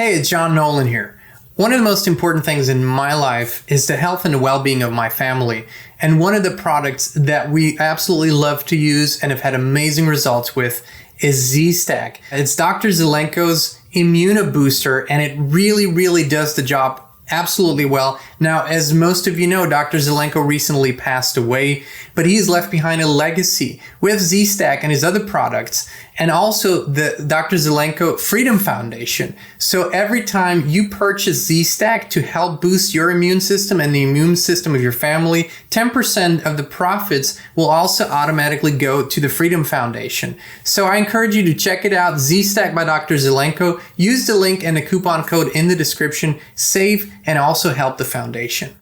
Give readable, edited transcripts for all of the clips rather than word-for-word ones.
Hey, it's John Nolan here. One of the most important things in my life is the health and the well-being of my family. And one of the products that we absolutely love to use and have had amazing results with is Z-Stack. It's Dr. Zelenko's Immunobooster, and it really does the job absolutely well. Now, as most of you know, Dr. Zelenko recently passed away, but he's left behind a legacy with Z-Stack and his other products, and also the Dr. Zelenko Freedom Foundation. So every time you purchase Z-Stack to help boost your immune system and the immune system of your family, 10% of the profits will also automatically go to the Freedom Foundation. So I encourage you to check it out, Z-Stack by Dr. Zelenko. Use the link and the coupon code in the description, save, and also help the foundation.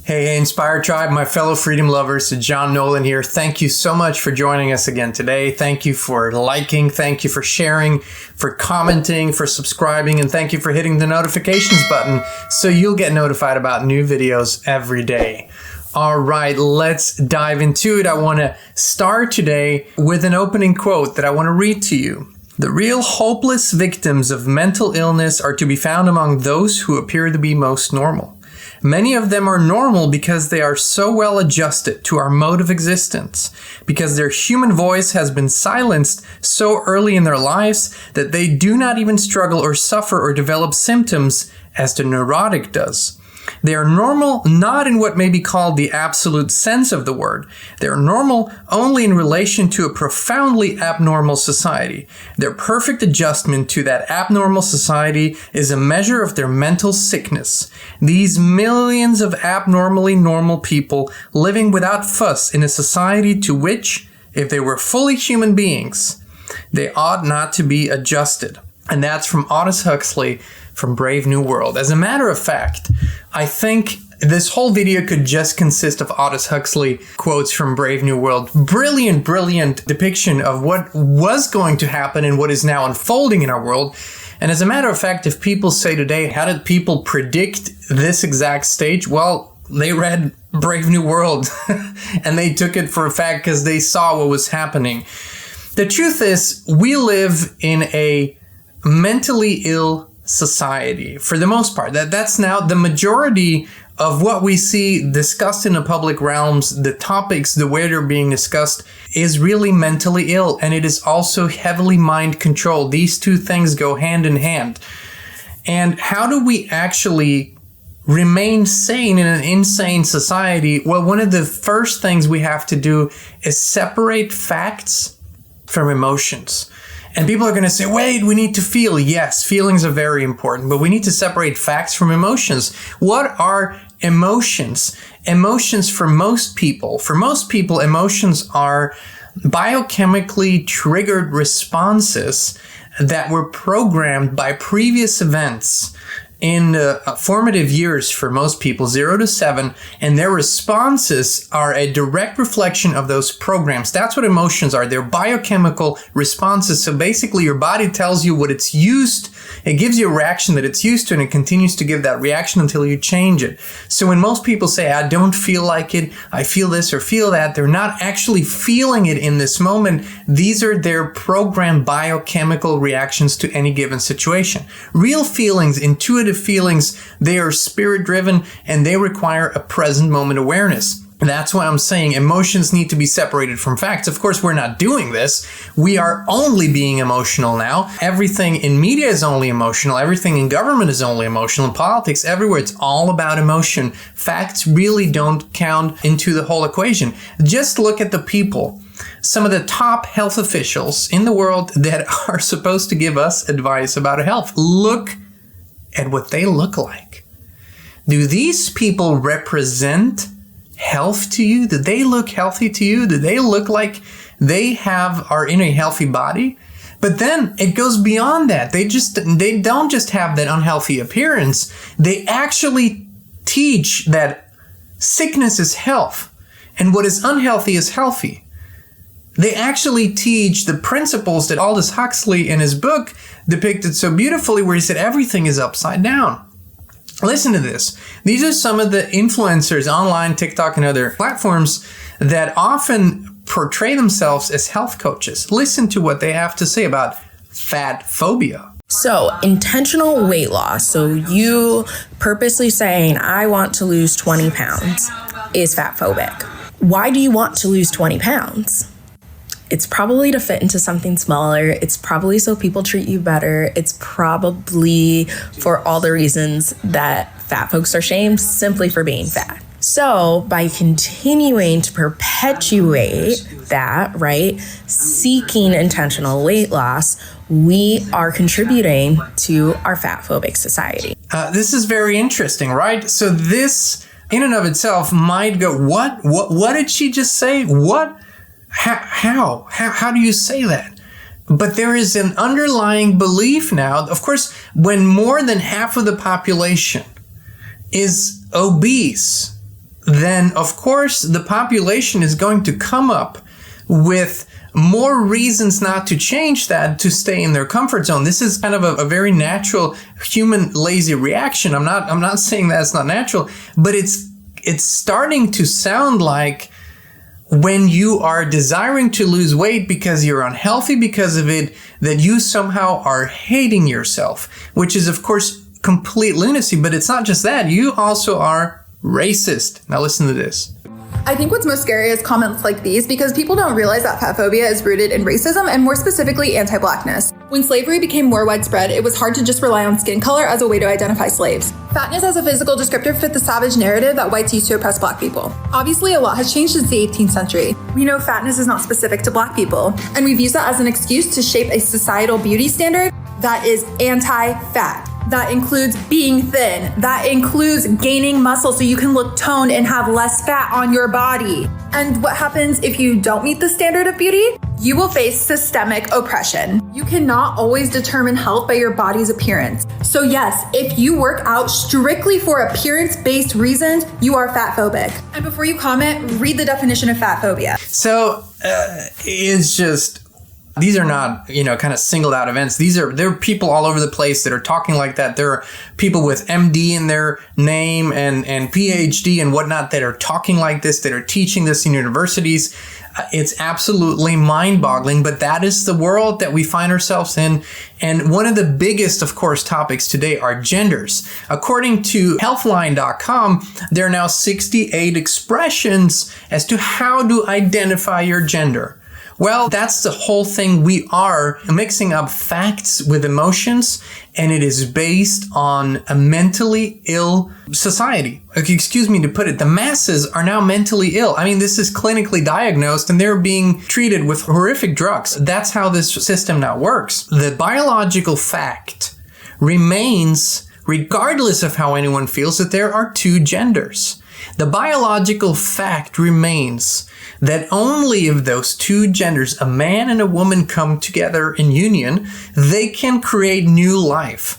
Hey, Inspire Tribe, my fellow freedom lovers, John Nolan here. Thank you so much for joining us again today. Thank you for liking, thank you for sharing, for commenting, for subscribing, and thank you for hitting the notifications button so you'll get notified about new videos every day. All right, let's dive into it. I want to start today with an opening quote that I want to read to you. The real hopeless victims of mental illness are to be found among those who appear to be most normal. Many of them are normal because they are so well adjusted to our mode of existence, because their human voice has been silenced so early in their lives that they do not even struggle or suffer or develop symptoms as the neurotic does. They are normal not in what may be called the absolute sense of the word. They are normal only in relation to a profoundly abnormal society. Their perfect adjustment to that abnormal society is a measure of their mental sickness. These millions of abnormally normal people living without fuss in a society to which, if they were fully human beings, they ought not to be adjusted. And that's from Aldous Huxley from Brave New World. As a matter of fact, I think this whole video could just consist of Aldous Huxley quotes from Brave New World. Brilliant depiction of what was going to happen and what is now unfolding in our world. And as a matter of fact, if people say today, how did people predict this exact stage? Well, they read Brave New World and they took it for a fact because they saw what was happening. The truth is, we live in a mentally ill society for the most part. That's now the majority of what we see discussed in the public realms. The topics, the way they're being discussed is really mentally ill, and it is also heavily mind controlled. These two things go hand in hand. And how do we actually remain sane in an insane society? Well, one of the first things we have to do is separate facts from emotions. And people are going to say, wait, we need to feel. Yes, feelings are very important, but we need to separate facts from emotions. What are emotions? Emotions for most people, emotions are biochemically triggered responses that were programmed by previous events in formative years for most people, 0 to 7, and their responses are a direct reflection of those programs. That's what emotions are. They're biochemical responses. So basically your body tells you what it's used. It gives you a reaction that it's used to, and it continues to give that reaction until you change it. So when most people say, I don't feel like it, I feel this or feel that, they're not actually feeling it in this moment. These are their programmed biochemical reactions to any given situation. Real feelings, intuitive feelings, they are spirit driven and they require a present moment awareness. That's why I'm saying emotions need to be separated from facts. Of course, we're not doing this. We are only being emotional now. Everything in media is only emotional. Everything in government is only emotional. In politics, everywhere, it's all about emotion. Facts really don't count into the whole equation. Just look at the people. Some of the top health officials in the world that are supposed to give us advice about health. Look at what they look like. Do these people represent health to you? Do they look healthy to you? Do they look like they are in a healthy body? But then it goes beyond that. They don't just have that unhealthy appearance. They actually teach that sickness is health and what is unhealthy is healthy. They actually teach the principles that Aldous Huxley in his book depicted so beautifully, where he said everything is upside down. Listen to this. These are some of the influencers online, TikTok and other platforms that often portray themselves as health coaches. Listen to what they have to say about fat phobia. So intentional weight loss, so you purposely saying, I want to lose 20 pounds, is fat phobic. Why do you want to lose 20 pounds? It's probably to fit into something smaller. It's probably so people treat you better. It's probably for all the reasons that fat folks are shamed simply for being fat. So by continuing to perpetuate that, right, seeking intentional weight loss, we are contributing to our fat phobic society. This is very interesting, right? So this in and of itself might go, what did she just say? What? How do you say that? But there is an underlying belief now. Of course, when more than half of the population is obese, then of course the population is going to come up with more reasons not to change that, to stay in their comfort zone. This is kind of a very natural human lazy reaction. I'm not saying that's not natural, but it's starting to sound like when you are desiring to lose weight because you're unhealthy because of it, that you somehow are hating yourself, which is of course complete lunacy. But it's not just that, you also are racist. Now listen to this. I think what's most scary is comments like these, because people don't realize that fat phobia is rooted in racism and more specifically anti-blackness. When slavery became more widespread, it was hard to just rely on skin color as a way to identify slaves. Fatness as a physical descriptor fit the savage narrative that whites used to oppress black people. Obviously, a lot has changed since the 18th century. We know fatness is not specific to black people, and we've used that as an excuse to shape a societal beauty standard that is anti-fat. That includes being thin. That includes gaining muscle so you can look toned and have less fat on your body. And what happens if you don't meet the standard of beauty? You will face systemic oppression. You cannot always determine health by your body's appearance. So yes, if you work out strictly for appearance-based reasons, you are fat phobic. And before you comment, read the definition of fat phobia. So it's just... These are not, kind of singled out events. There are people all over the place that are talking like that. There are people with MD in their name and PhD and whatnot that are talking like this, that are teaching this in universities. It's absolutely mind-boggling, but that is the world that we find ourselves in. And one of the biggest, of course, topics today are genders. According to healthline.com, there are now 68 expressions as to how to identify your gender. Well, that's the whole thing. We are mixing up facts with emotions, and it is based on a mentally ill society. Excuse me to put it, the masses are now mentally ill. I mean, this is clinically diagnosed, and they're being treated with horrific drugs. That's how this system now works. The biological fact remains, regardless of how anyone feels, that there are two genders. The biological fact remains that only if those two genders, a man and a woman, come together in union, they can create new life.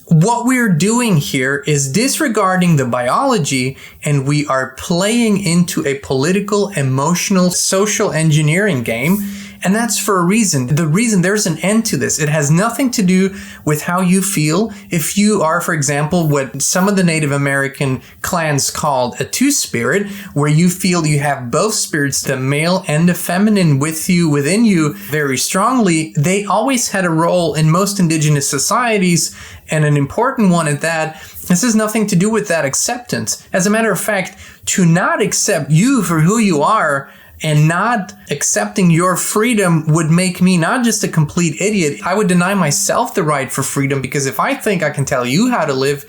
What we're doing here is disregarding the biology, and we are playing into a political, emotional, social engineering game. And that's for a reason. The reason, there's an end to this. It has nothing to do with how you feel. If you are, for example, what some of the Native American clans called a two-spirit, where you feel you have both spirits, the male and the feminine within you very strongly, they always had a role in most indigenous societies, and an important one at that. This has nothing to do with that acceptance. As a matter of fact, to not accept you for who you are and not accepting your freedom would make me not just a complete idiot. I would deny myself the right for freedom, because if I think I can tell you how to live,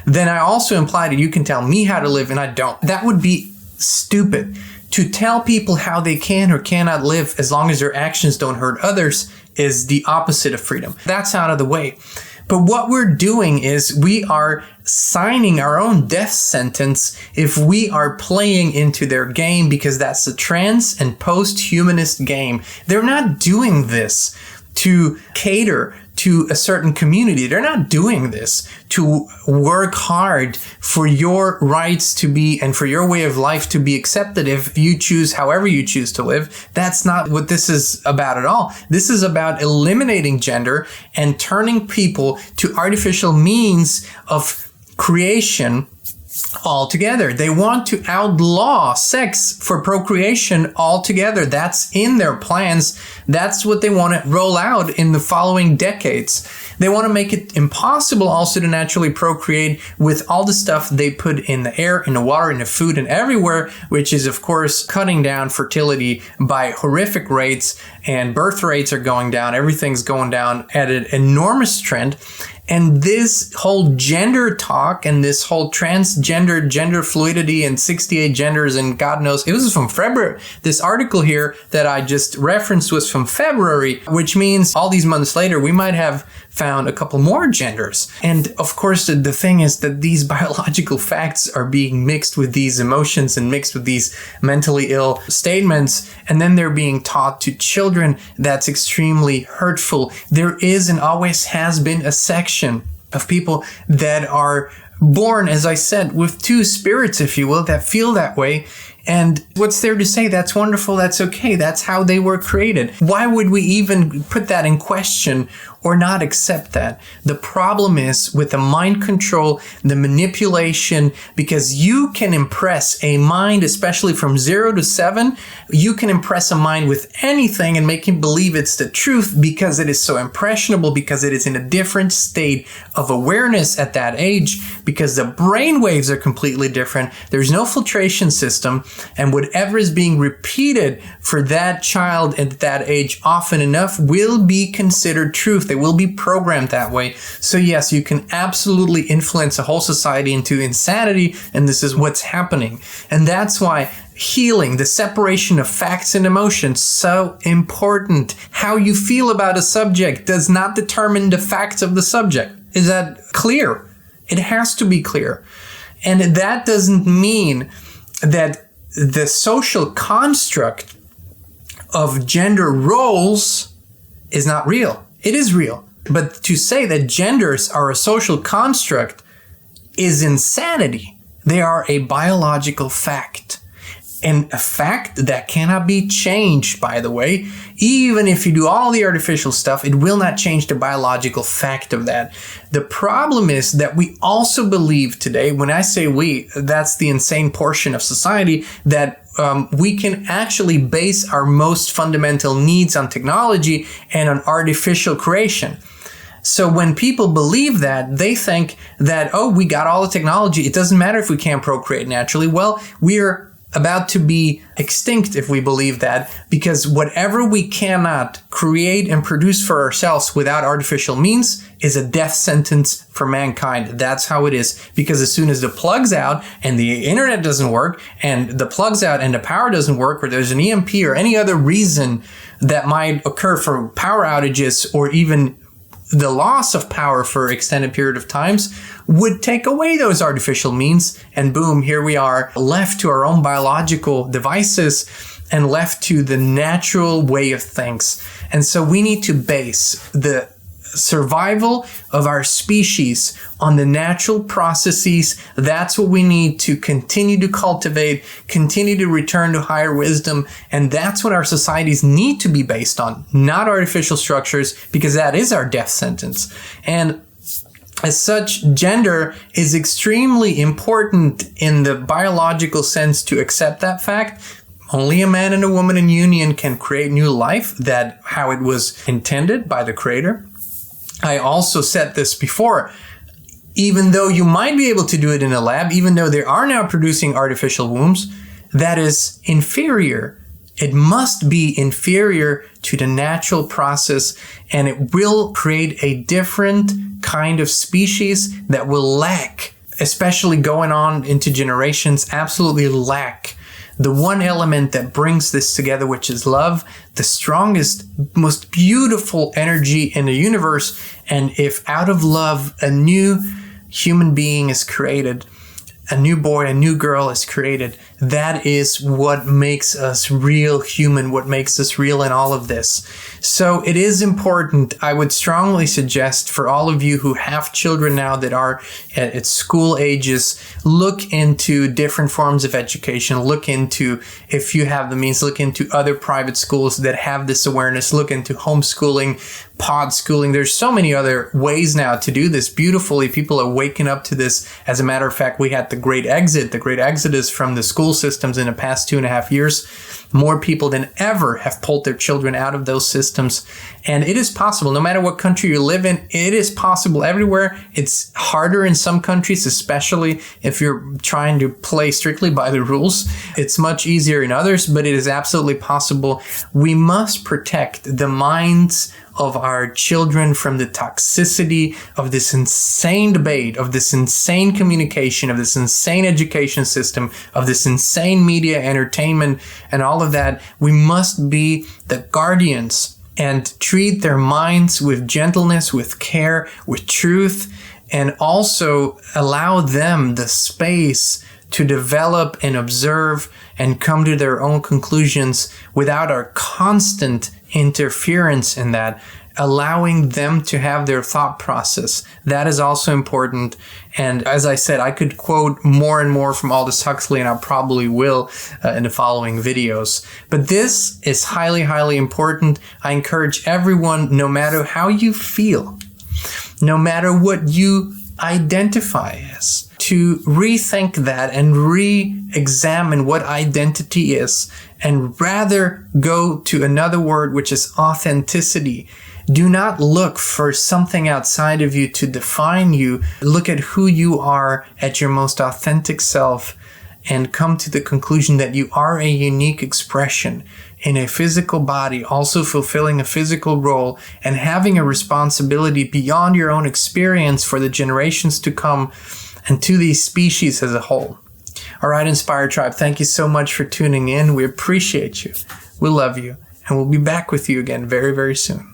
then I also imply that you can tell me how to live, and I don't. That would be stupid. To tell people how they can or cannot live as long as their actions don't hurt others is the opposite of freedom. That's out of the way. But what we're doing is we are signing our own death sentence if we are playing into their game, because that's the trans and post-humanist game. They're not doing this to cater to a certain community. They're not doing this to work hard for your rights to be and for your way of life to be accepted if you choose however you choose to live. That's not what this is about at all. This is about eliminating gender and turning people to artificial means of creation altogether. They want to outlaw sex for procreation altogether. That's in their plans. That's what they want to roll out in the following decades. They want to make it impossible also to naturally procreate with all the stuff they put in the air, in the water, in the food, and everywhere, which is, of course, cutting down fertility by horrific rates, and birth rates are going down. Everything's going down at an enormous trend. And this whole gender talk and this whole transgender, gender fluidity and 68 genders and God knows, it was from February. This article here that I just referenced was from February, which means all these months later, we might have found a couple more genders. And of course, the thing is that these biological facts are being mixed with these emotions and mixed with these mentally ill statements. And then they're being taught to children. That's extremely hurtful. There is and always has been a section of people that are born, as I said, with two spirits, if you will, that feel that way. And what's there to say? That's wonderful. That's okay. That's how they were created. Why would we even put that in question or not accept that? The problem is with the mind control, the manipulation, because you can impress a mind, especially from 0 to 7, you can impress a mind with anything and make him believe it's the truth because it is so impressionable, because it is in a different state of awareness at that age, because the brain waves are completely different. There's no filtration system. And whatever is being repeated for that child at that age often enough will be considered truth. They will be programmed that way. So yes, you can absolutely influence a whole society into insanity, and this is what's happening. And that's why healing, the separation of facts and emotions, so important. How you feel about a subject does not determine the facts of the subject. Is that clear? It has to be clear. And that doesn't mean that the social construct of gender roles is not real. It is real. But to say that genders are a social construct is insanity. They are a biological fact. And a fact that cannot be changed, by the way. Even if you do all the artificial stuff, it will not change the biological fact of that. The problem is that we also believe today, when I say we, that's the insane portion of society, that we can actually base our most fundamental needs on technology and on artificial creation. So when people believe that, they think that, oh, we got all the technology. It doesn't matter if we can't procreate naturally. Well, we're about to be extinct if we believe that, because whatever we cannot create and produce for ourselves without artificial means is a death sentence for mankind. That's how it is. Because as soon as the plug's out and the internet doesn't work, and the plug's out and the power doesn't work, or there's an EMP or any other reason that might occur for power outages, or even the loss of power for extended period of times, would take away those artificial means, and boom, here we are left to our own biological devices and left to the natural way of things. And so we need to base the survival of our species on the natural processes. That's what we need to continue to cultivate, continue to return to higher wisdom. And that's what our societies need to be based on, not artificial structures, because that is our death sentence. And as such, gender is extremely important in the biological sense to accept that fact. Only a man and a woman in union can create new life, that how it was intended by the Creator. I also said this before, even though you might be able to do it in a lab, even though they are now producing artificial wombs, that is inferior. It must be inferior to the natural process, and it will create a different kind of species that will lack, especially going on into generations, absolutely lack the one element that brings this together, which is love, the strongest, most beautiful energy in the universe. And if out of love, a new human being is created, a new boy, a new girl is created, that is what makes us real human, what makes us real in all of this. So it is important. I would strongly suggest for all of you who have children now that are at school ages, look into different forms of education. Look into, if you have the means, look into other private schools that have this awareness. Look into homeschooling, pod schooling. There's so many other ways now to do this beautifully. People are waking up to this. As a matter of fact, we had the great exodus from the school systems in the past 2.5 years. More people than ever have pulled their children out of those systems. And it is possible, no matter what country you live in, it is possible everywhere. It's harder in some countries, especially if you're trying to play strictly by the rules. It's much easier in others, but it is absolutely possible. We must protect the minds of our children from the toxicity of this insane debate, of this insane communication, of this insane education system, of this insane media, entertainment, and all of that. We must be the guardians and treat their minds with gentleness, with care, with truth, and also allow them the space to develop and observe and come to their own conclusions without our constant interference in that, allowing them to have their thought process. That is also important. And as I said, I could quote more and more from Aldous Huxley, and I probably will in the following videos. But this is highly, highly important. I encourage everyone, no matter how you feel, no matter what you identify as, to rethink that and re-examine what identity is, and rather go to another word, which is authenticity. Do not look for something outside of you to define you. Look at who you are at your most authentic self and come to the conclusion that you are a unique expression in a physical body, also fulfilling a physical role and having a responsibility beyond your own experience for the generations to come and to these species as a whole. All right, Inspire Tribe, thank you so much for tuning in. We appreciate you. We love you. And we'll be back with you again very, very soon.